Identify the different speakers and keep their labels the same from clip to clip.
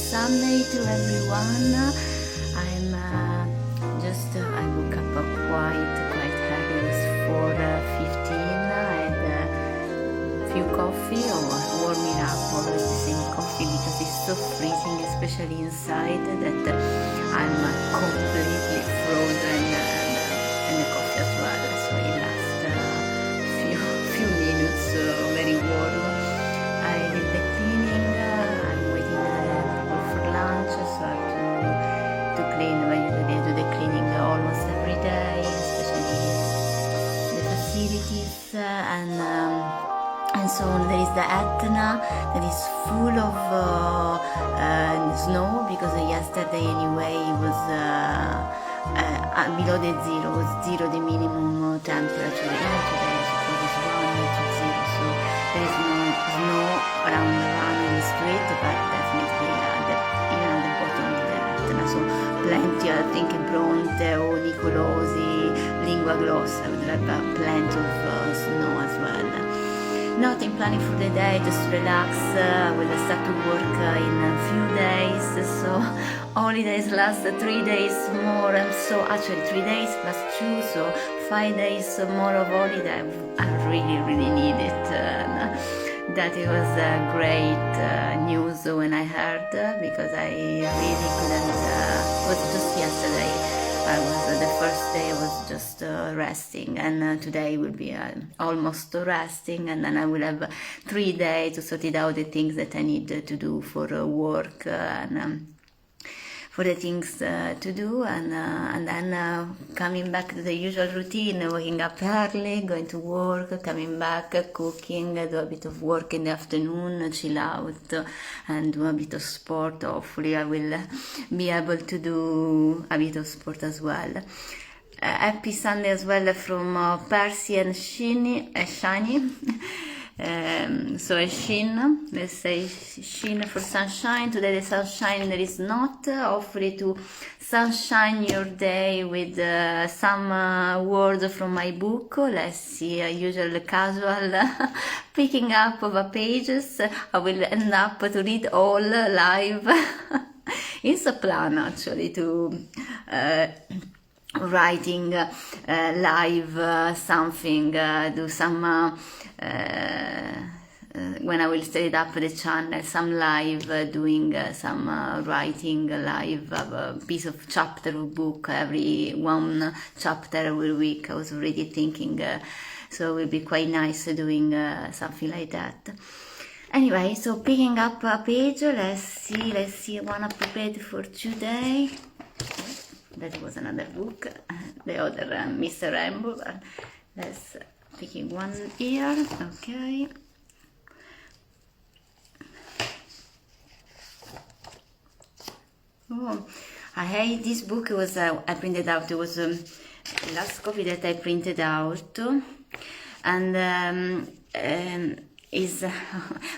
Speaker 1: Sunday to everyone. I woke up quite early. It was 4:15. I had a few coffee or warming up, always the same coffee because it's so freezing, especially inside, that I'm completely frozen, and the coffee as well. So it lasts a few minutes, very warm. I did the cleaning. I'm waiting for lunch, so I have to clean. I usually do the cleaning almost every day, especially the facilities, and so there is the Etna that is full of snow, because yesterday anyway it was below the zero, was zero the minimum temperature, and today I suppose it's 1 to 0, so there is no snow around the street, but definitely even at the bottom of the Etna, so plenty, I think Bronte or Nicolosi, Lingua Grossa would have plenty of snow as well. Nothing planning for the day, just relax. I will start to work in a few days, so holidays last 3 days more, and so actually 3 days plus 2, so 5 days more of holiday. I really need it. That it was great news when I heard, because I really couldn't, it was just yesterday. The first day I was just resting, and today will be almost resting, and then I will have 3 days to sort it out, the things that I need to do for work, and for the things to do, and then coming back to the usual routine, waking up early, going to work, coming back, cooking, do a bit of work in the afternoon, chill out, and do a bit of sport. Hopefully I will be able to do a bit of sport as well. Happy Sunday as well from Percy and Shiny. So a Shin, let's say Shin for sunshine. Today the sunshine there is not. Hopefully to sunshine your day with some words from my book. Let's see, usual casual picking up of pages. I will end up to read all live. It's a plan actually to writing live something, do some when I will set up the channel, some live, doing some writing live of a piece of chapter of book, every one chapter every week. I was already thinking, so it will be quite nice doing something like that. Anyway, so picking up a page, let's see one I prepared for today. That was another book, the other Mr. Rambo. Let's picking one here, okay. Oh, I hate this book. It was I printed out. It was the last copy that I printed out, and is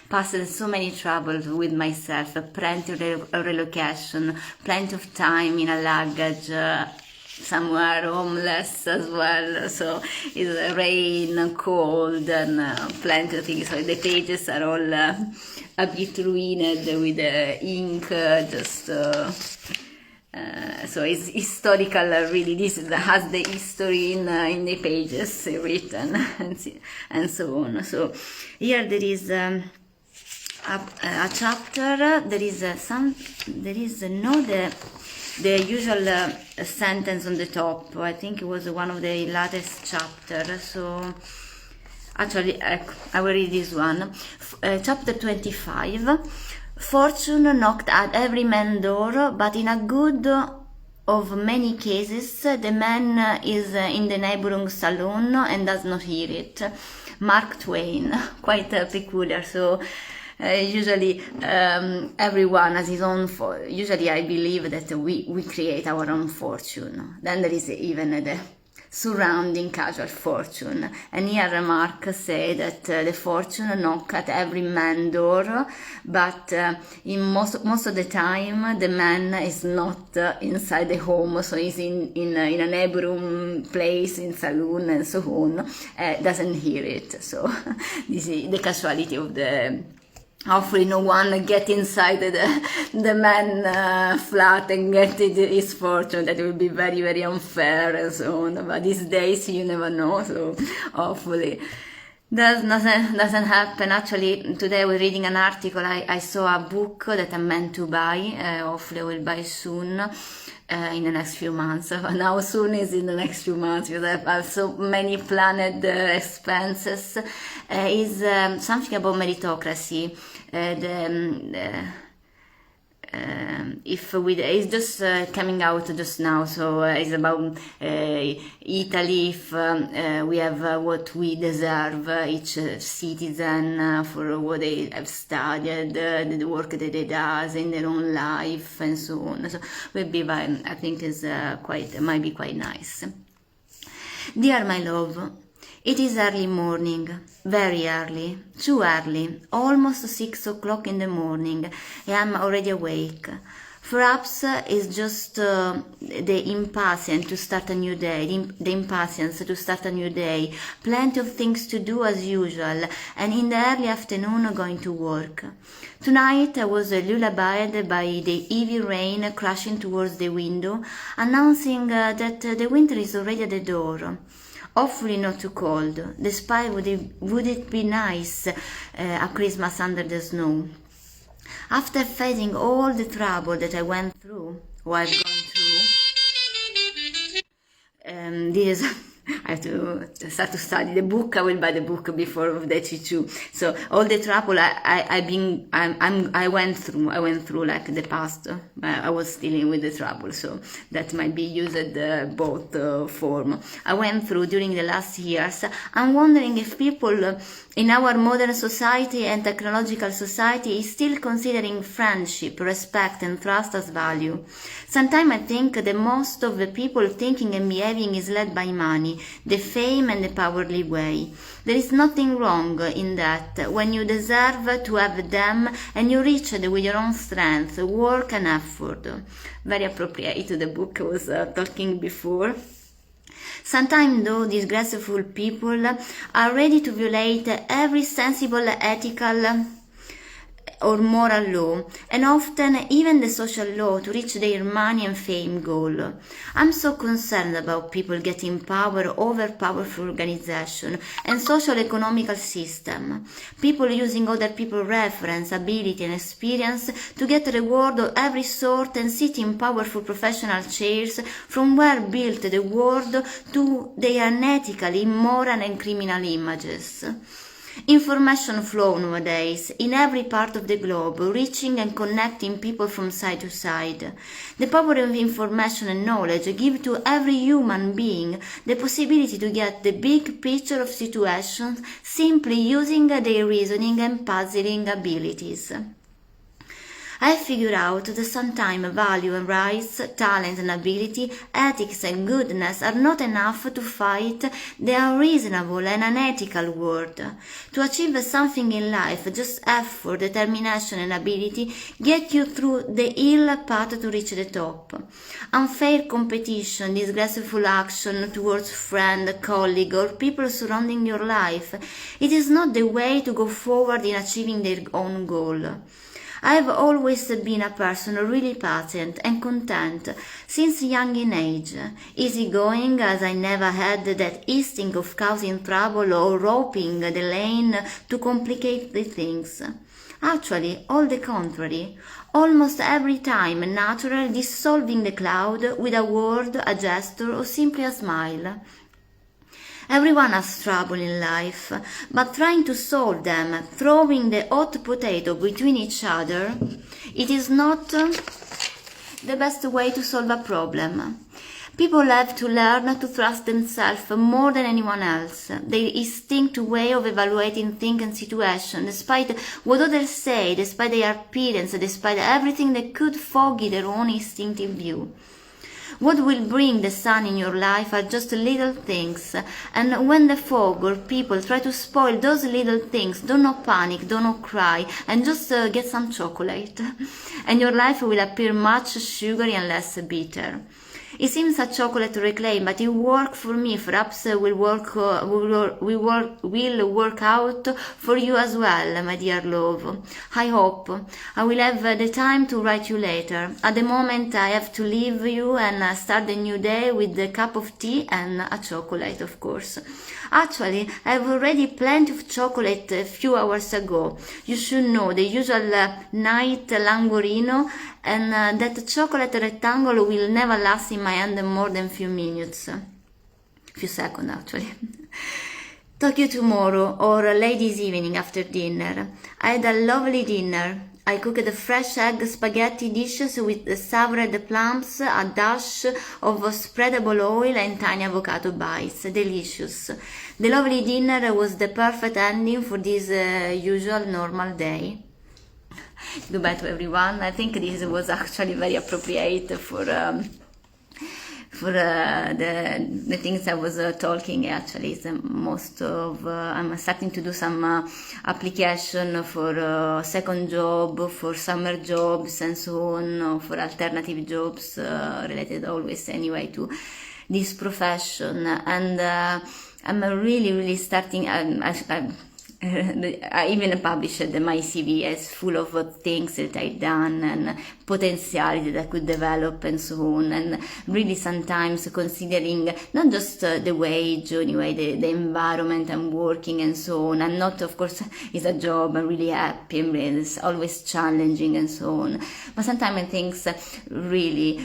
Speaker 1: passed so many troubles with myself, plenty of relocation, plenty of time in a luggage, somewhere homeless as well, so it's rain, cold, and plenty of things. So the pages are all a bit ruined with ink, just so it's historical, really. This has the history in the pages written, and so on. So here there is a chapter. There is no the usual sentence on the top. I think it was one of the latest chapters. So actually, I will read this one. Chapter 25. Fortune knocked at every man's door, but in a good of many cases, the man is in the neighboring saloon and does not hear it. Mark Twain, quite peculiar. So Usually everyone has his own, usually I believe that we create our own fortune. Then there is even the surrounding casual fortune. And here Remark say that the fortune knock at every man door, but in most of the time the man is not inside the home, so he's in a neighboring place, in saloon and so on, doesn't hear it. So this is the casualty of the. Hopefully no one get inside the man flat and get his fortune. That will be very, very unfair and so on. But these days you never know, so hopefully doesn't happen. Actually, today I was reading an article. I saw a book that I meant to buy. Hopefully I will buy soon. In the next few months. Now soon is in the next few months because I have so many planned expenses. Is something about meritocracy. It's just coming out just now, so it's about Italy. If we have what we deserve, each citizen for what they have studied, the work that they does in their own life, and so on. So will be, I think, is might be quite nice. Dear my love. It is early morning, very early, too early, almost 6 o'clock in the morning. I am already awake. Perhaps it's just the impatience to start a new day, the impatience to start a new day, plenty of things to do as usual, and in the early afternoon going to work. Tonight I was lullabied by the heavy rain crashing towards the window, announcing that the winter is already at the door. Hopefully not too cold, despite would it be nice a Christmas under the snow. After facing all the trouble that I went through, or I've gone through, I have to start to study the book. I will buy the book before the Chichu. So all the trouble I went through like the past. I was dealing with the trouble, so that might be used both form. I went through during the last years. I'm wondering if people in our modern society and technological society is still considering friendship, respect, and trust as value. Sometimes I think that most of the people thinking and behaving is led by money, the fame and the powerly way. There is nothing wrong in that when you deserve to have them and you reach it with your own strength, work and effort. Very appropriate to the book I was talking before. Sometimes, though, these graceful people are ready to violate every sensible ethical or moral law, and often even the social law to reach their money and fame goal. I'm so concerned about people getting power over powerful organization and social economical system. People using other people's reference, ability and experience to get reward of every sort and sit in powerful professional chairs from where built the world to their unethical, immoral and criminal images. Information flow nowadays in every part of the globe, reaching and connecting people from side to side. The power of information and knowledge give to every human being the possibility to get the big picture of situations simply using their reasoning and puzzling abilities. I figure out that sometimes value and rights, talent and ability, ethics and goodness are not enough to fight the unreasonable and unethical world. To achieve something in life, just effort, determination and ability get you through the ill path to reach the top. Unfair competition, disgraceful action towards friend, colleague or people surrounding your life, it is not the way to go forward in achieving their own goal. I have always been a person really patient and content since young in age, easygoing as I never had that instinct of causing trouble or roping the lane to complicate the things. Actually, all the contrary, almost every time natural dissolving the cloud with a word, a gesture or simply a smile. Everyone has trouble in life, but trying to solve them, throwing the hot potato between each other, it is not the best way to solve a problem. People have to learn to trust themselves more than anyone else. Their instinct way of evaluating things and situations, despite what others say, despite their appearance, despite everything that could foggy their own instinctive view. What will bring the sun in your life are just little things, and when the fog or people try to spoil those little things, do not panic, do not cry, and just get some chocolate, and your life will appear much sugary and less bitter. It seems a chocolate to reclaim, but it worked for me. Perhaps will work out for you as well, my dear love. I hope I will have the time to write you later. At the moment, I have to leave you and start the new day with a cup of tea and a chocolate, of course. Actually, I have already plenty of chocolate a few hours ago. You should know the usual night languorino, and that chocolate rectangle will never last in my hand more than few seconds actually. Talk to you tomorrow or late this evening after dinner. I had a lovely dinner. I cooked fresh egg spaghetti dishes with soured plums, a dash of spreadable oil and tiny avocado bites. Delicious. The lovely dinner was the perfect ending for this usual normal day. Goodbye to everyone. I think this was actually very appropriate for the things I was talking. Actually, it's most of I'm starting to do some application for second job, for summer jobs and so on, for alternative jobs related always anyway to this profession, and I'm really starting. I even published my CV as full of things that I've done and potentiality that I could develop and so on, and really sometimes considering not just the wage, anyway, the environment I'm working and so on. I'm not, of course, it's a job, I'm really happy, it's always challenging and so on, but sometimes I think really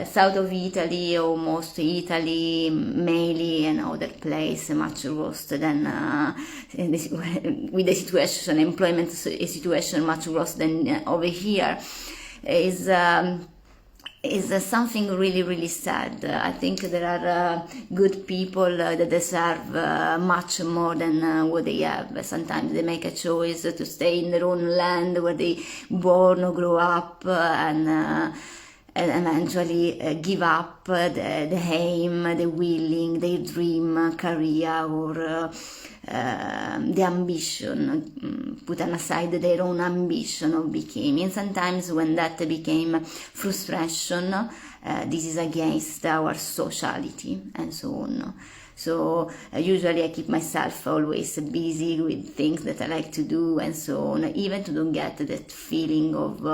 Speaker 1: south of Italy, almost Italy, mainly, and other place much worse than with the situation, employment situation much worse than over here, is something really sad. I think there are good people that deserve much more than what they have. Sometimes they make a choice to stay in their own land where they born or grow up, and eventually give up the aim, the willing, their dream career, or the ambition, put aside their own ambition of becoming. And sometimes when that became frustration, this is against our sociality and so on. So usually I keep myself always busy with things that I like to do and so on, even to don't get that feeling of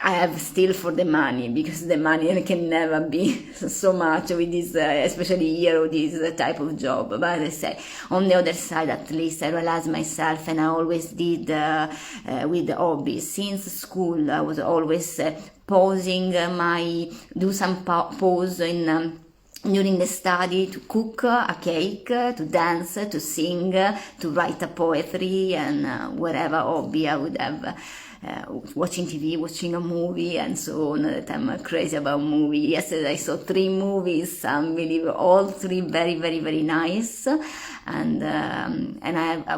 Speaker 1: I have still for the money, because the money can never be so much with this, especially here, or this type of job. But I say, on the other side, at least I realized myself, and I always did with the hobbies. Since school, I was always pausing do some pause in during the study, to cook a cake, to dance, to sing, to write a poetry, and whatever hobby I would have. Watching TV, watching a movie, and so on. That I'm crazy about movies. Yesterday I saw 3 movies, unbelievable, all 3 very nice, and I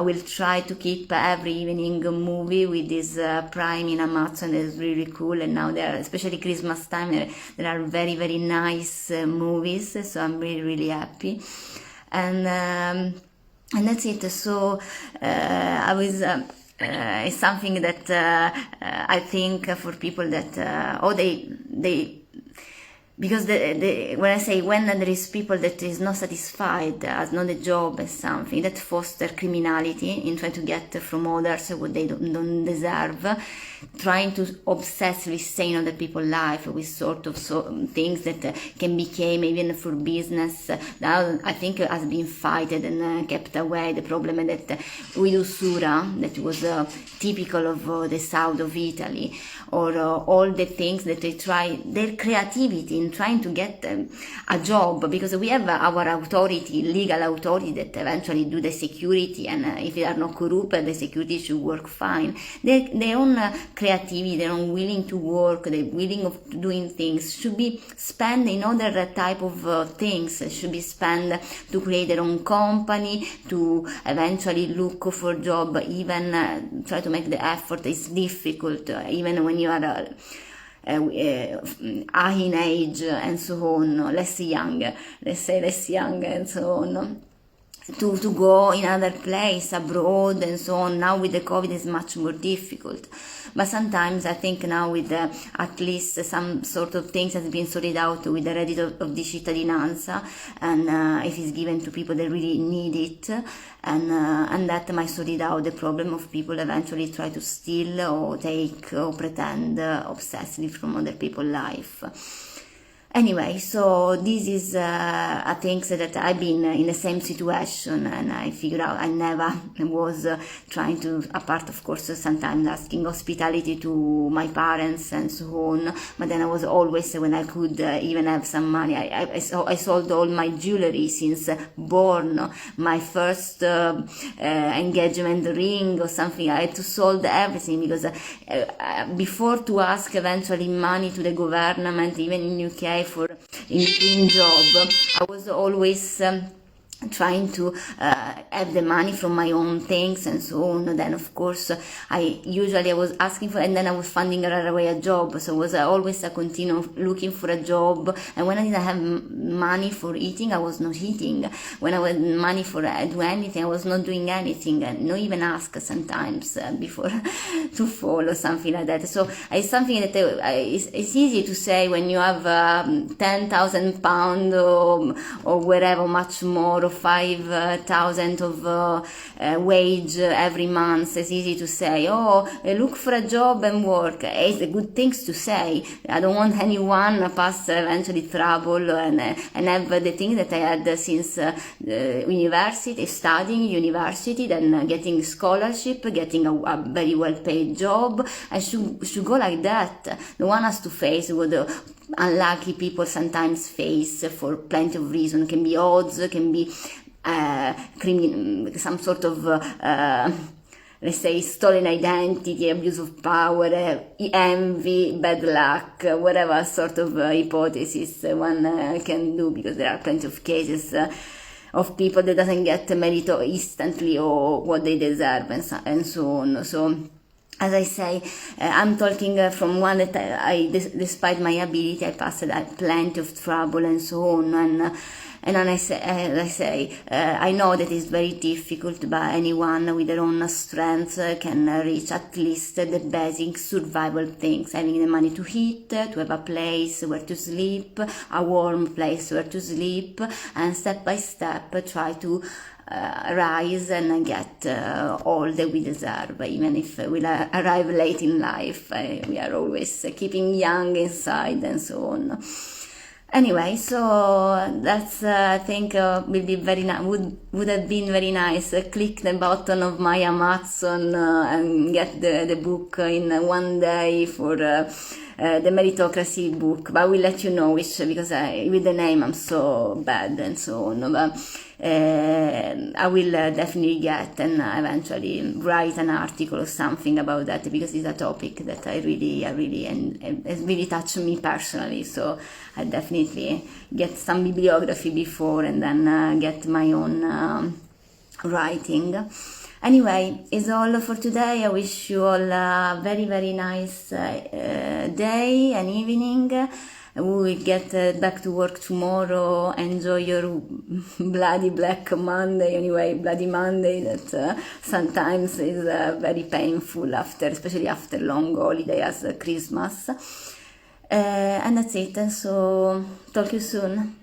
Speaker 1: will try to keep every evening a movie with this Prime in Amazon. Is really cool, and now there, especially Christmas time, there are very nice movies. So I'm really happy, and that's it. So I was. It's something that I think for people that because when I say when there is people that is not satisfied, has not a job as something that foster criminality in trying to get from others what they don't deserve, trying to obsessively stain other people's life with sort of things that can become even for business. Now I think has been fighted and kept away. The problem that with usura, that was typical of the south of Italy, or all the things that they try, their creativity in and trying to get a job, because we have our authority, legal authority, that eventually do the security, and if they are not corrupt, the security should work fine. Their own creativity, their own willing to work, their willing of doing things should be spent in other type of things, should be spent to create their own company, to eventually look for job, even try to make the effort. Is difficult, even when you are high in age and so on, less young, let's say less young and so on, to go in another place abroad and so on. Now with the COVID is much more difficult, but sometimes I think now with at least some sort of things has been sorted out with the reddit of di cittadinanza, and if it's given to people that really need it, and that might sort it out the problem of people eventually try to steal or take or pretend obsessively from other people's life. Anyway, so this is a thing that I've been in the same situation, and I figured out I never was trying to, apart of course sometimes asking hospitality to my parents and so on, but then I was always, when I could even have some money, I sold all my jewelry since born, my first engagement ring or something, I had to sold everything, because before to ask eventually money to the government, even in UK, for in between job, I was always trying to have the money from my own things and so on. Then of course I was asking for, and then I was finding right away a job, so it was always a continue looking for a job. And when I didn't have money for eating, I was not eating. When I had money for do anything, I was not doing anything, and not even ask sometimes before to follow something like that. So it's something that it's easy to say when you have £10,000 or whatever, much more, 5,000 of wage every month. It's easy to say, oh, look for a job and work. It's a good thing to say. I don't want anyone pass eventually trouble and have the thing that I had since university, studying university, then getting scholarship, getting a very well paid job. I should go like that. No one has to face what unlucky people sometimes face for plenty of reasons. Can be odds, can be some sort of let's say stolen identity, abuse of power, envy, bad luck, whatever sort of hypothesis one can do, because there are plenty of cases of people that doesn't get merit instantly or what they deserve, and so on. So as I say, I'm talking from one that despite my ability, I passed plenty of trouble and so on, and then as I say, I know that it's very difficult, but anyone with their own strength can reach at least the basic survival things, having the money to eat, to have a place where to sleep, a warm place where to sleep, and step by step try to rise and get all that we deserve, even if we arrive late in life. We are always keeping young inside and so on. Anyway, so that's I think will be very would have been very nice. Click the button of my Amazon and get the book in one day for the meritocracy book. But I will let you know which, because with the name I'm so bad and so on. But I will definitely get and eventually write an article or something about that, because it's a topic that I really and it's really touched me personally. So I definitely get some bibliography before and then get my own writing. Anyway, it's all for today. I wish you all a very, very nice day and evening. We will get back to work tomorrow. Enjoy your bloody Black Monday, anyway, Bloody Monday, that sometimes is very painful especially after long holiday as Christmas. And that's it. So talk to you soon.